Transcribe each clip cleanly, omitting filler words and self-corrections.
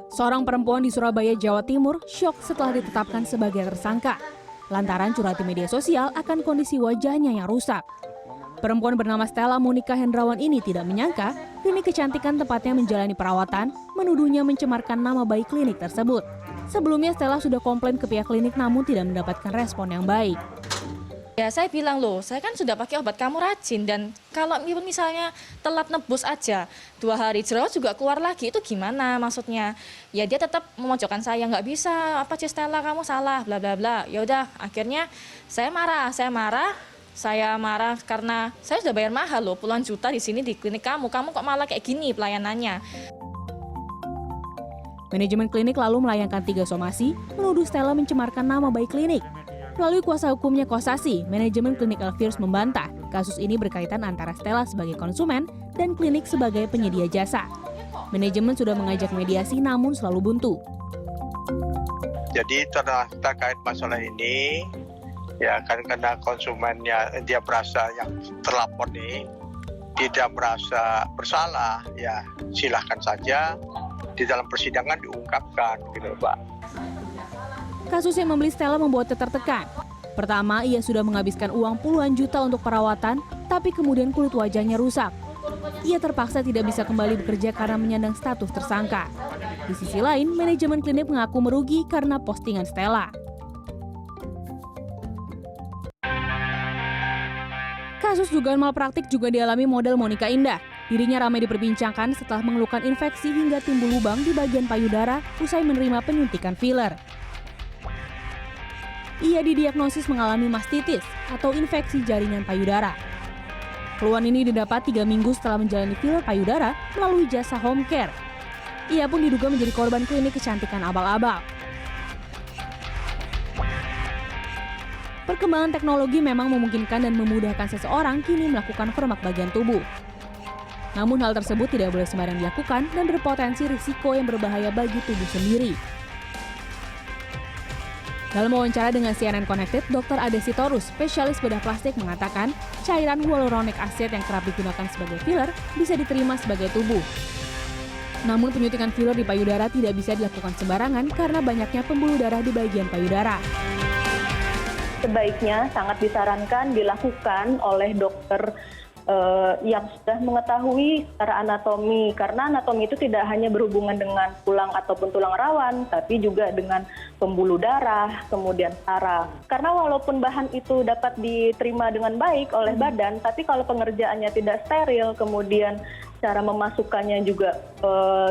Seorang perempuan di Surabaya, Jawa Timur, syok setelah ditetapkan sebagai tersangka lantaran curhat di media sosial akan kondisi wajahnya yang rusak. Perempuan bernama Stella Monica Hendrawan ini tidak menyangka klinik kecantikan tempatnya menjalani perawatan menuduhnya mencemarkan nama baik klinik tersebut. Sebelumnya Stella sudah komplain ke pihak klinik namun tidak mendapatkan respon yang baik. Ya saya bilang loh, saya kan sudah pakai obat kamu rajin dan kalau misalnya telat nebus aja 2 hari jerawat juga keluar lagi, itu gimana maksudnya? Ya dia tetap memojokkan saya, nggak bisa, apa sih Stella kamu salah, bla bla bla. Ya udah akhirnya saya marah karena saya sudah bayar mahal loh, puluhan juta di sini di klinik kamu kok malah kayak gini pelayanannya. Manajemen klinik lalu melayangkan 3 somasi menuduh Stella mencemarkan nama baik klinik. Melalui kuasa hukumnya Kosasi, manajemen klinik Elvirs membantah kasus ini berkaitan antara Stella sebagai konsumen dan klinik sebagai penyedia jasa. Manajemen sudah mengajak mediasi namun selalu buntu. Jadi terkait masalah ini, ya kan karena konsumennya dia merasa yang terlapor ini tidak merasa bersalah, ya silahkan saja di dalam persidangan diungkapkan, gitu Pak. Kasus yang membeli Stella membuatnya tertekan. Pertama, ia sudah menghabiskan uang puluhan juta untuk perawatan, tapi kemudian kulit wajahnya rusak. Ia terpaksa tidak bisa kembali bekerja karena menyandang status tersangka. Di sisi lain, manajemen klinik mengaku merugi karena postingan Stella. Kasus dugaan malpraktik juga dialami model Monica Indah. Dirinya ramai diperbincangkan setelah mengeluhkan infeksi hingga timbul lubang di bagian payudara usai menerima penyuntikan filler. Ia didiagnosis mengalami mastitis atau infeksi jaringan payudara. Keluhan ini didapat 3 minggu setelah menjalani filler payudara melalui jasa home care. Ia pun diduga menjadi korban klinik kecantikan abal-abal. Perkembangan teknologi memang memungkinkan dan memudahkan seseorang kini melakukan permak bagian tubuh. Namun hal tersebut tidak boleh sembarang dilakukan dan berpotensi risiko yang berbahaya bagi tubuh sendiri. Dalam wawancara dengan CNN Connected, Dr. Ade Sitorus, spesialis bedah plastik, mengatakan cairan hyaluronic acid yang kerap digunakan sebagai filler bisa diterima sebagai tubuh. Namun penyuntikan filler di payudara tidak bisa dilakukan sembarangan karena banyaknya pembuluh darah di bagian payudara. Sebaiknya sangat disarankan dilakukan oleh dokter yang sudah mengetahui secara anatomi, karena anatomi itu tidak hanya berhubungan dengan tulang ataupun tulang rawan, tapi juga dengan pembuluh darah, kemudian saraf. Karena walaupun bahan itu dapat diterima dengan baik oleh badan, tapi kalau pengerjaannya tidak steril, kemudian cara memasukkannya juga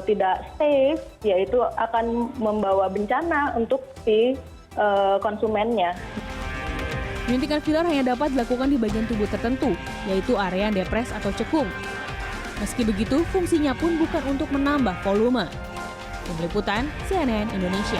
tidak safe, yaitu akan membawa bencana untuk si konsumennya. Penyuntikan filler hanya dapat dilakukan di bagian tubuh tertentu, yaitu area depres atau cekung. Meski begitu, fungsinya pun bukan untuk menambah volume. Tim Liputan, CNN Indonesia.